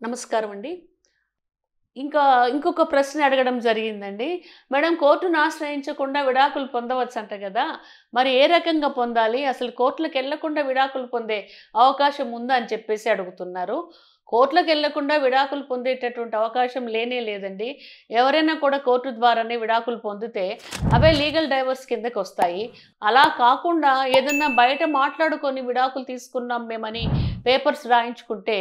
నమస్కారం అండి. ఇంకొక ప్రశ్న అడగడం జరిగిందండి. మేడం కోర్టును ఆశ్రయించకుండా విడాకులు పొందవచ్చంట గదా! మరి ఏ రకంగా పొందాలి? అసలు కోర్టులకెళ్ళకుండా విడాకులు పొందే అవకాశం ఉందా అని చెప్పేసి అడుగుతున్నారు. కోర్టులకెళ్ళకుండా విడాకులు పొందేటటువంటి అవకాశం లేనే లేదండి. ఎవరైనా కూడా కోర్టు ద్వారానే విడాకులు పొందితే అవే లీగల్ డైవర్స్ కిందకొస్తాయి. అలా కాకుండా ఏదన్నా బయట మాట్లాడుకొని విడాకులు తీసుకున్నాం మేమని పేపర్స్ రాయించుకుంటే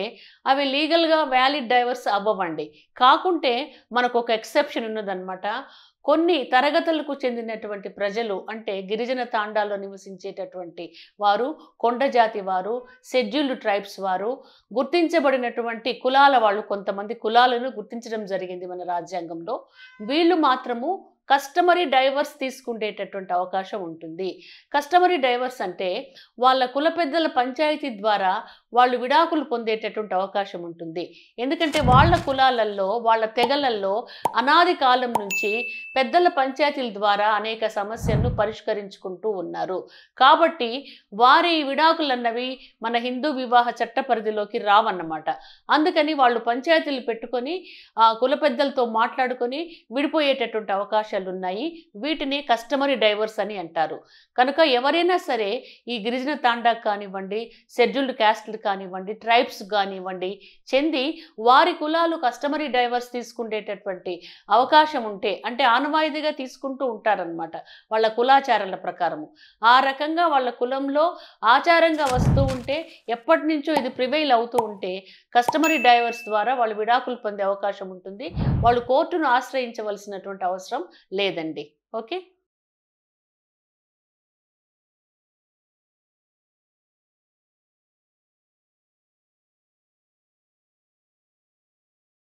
అవి లీగల్‌గా వాలిడ్ డైవర్స్ అవ్వవండి. కాకుంటే మనకొక ఎక్సెప్షన్ ఉన్నదనమాట. కొన్ని తరగతులకు చెందినటువంటి ప్రజలు అంటే గిరిజన తాండాల్లో నివసించేటటువంటి వారు, కొండ జాతి వారు, షెడ్యూల్డ్ ట్రైబ్స్ వారు, గుర్తించబడినటువంటి కులాల వాళ్ళు కొంతమంది కులాలను గుర్తించడం జరిగింది మన రాజ్యాంగంలో. వీళ్ళు మాత్రము కస్టమరీ డైవర్స్ తీసుకునేటటువంటి అవకాశం ఉంటుంది. కస్టమరీ డైవర్స్ అంటే వాళ్ళ కుల పెద్దల పంచాయతీ ద్వారా వాళ్ళు విడాకులు పొందేటటువంటి అవకాశం ఉంటుంది. ఎందుకంటే వాళ్ళ కులాలల్లో, వాళ్ళ తెగలల్లో అనాది కాలం నుంచి పెద్దల పంచాయతీల ద్వారా అనేక సమస్యలను పరిష్కరించుకుంటూ ఉన్నారు. కాబట్టి వారి విడాకులన్నవి మన హిందూ వివాహ చట్ట పరిధిలోకి రావన్నమాట. అందుకని వాళ్ళు పంచాయతీలు పెట్టుకొని కుల పెద్దలతో మాట్లాడుకొని విడిపోయేటటువంటి అవకాశాలున్నాయి. వీటిని కస్టమరీ డైవర్స్ అని అంటారు. కనుక ఎవరైనా సరే ఈ గిరిజన తాండాకు కానివ్వండి, షెడ్యూల్డ్ క్యాస్ట్‌లు కానివ్వండి, ట్రైబ్స్ కానివ్వండి చెంది వారి కులాలు కస్టమరీ డైవర్స్ తీసుకునేటటువంటి అవకాశం ఉంటే అంటే ఆనవాయితీగా తీసుకుంటూ ఉంటారనమాట వాళ్ళ కులాచారాల ప్రకారము. ఆ రకంగా వాళ్ళ కులంలో ఆచారంగా వస్తూ ఉంటే ఎప్పటినుంచో ఇది ప్రివైల్ అవుతూ ఉంటే కస్టమరీ డైవర్స్ ద్వారా వాళ్ళు విడాకులు పొందే అవకాశం ఉంటుంది. వాళ్ళు కోర్టును ఆశ్రయించవలసినటువంటి అవసరం లేదండి. ఓకే.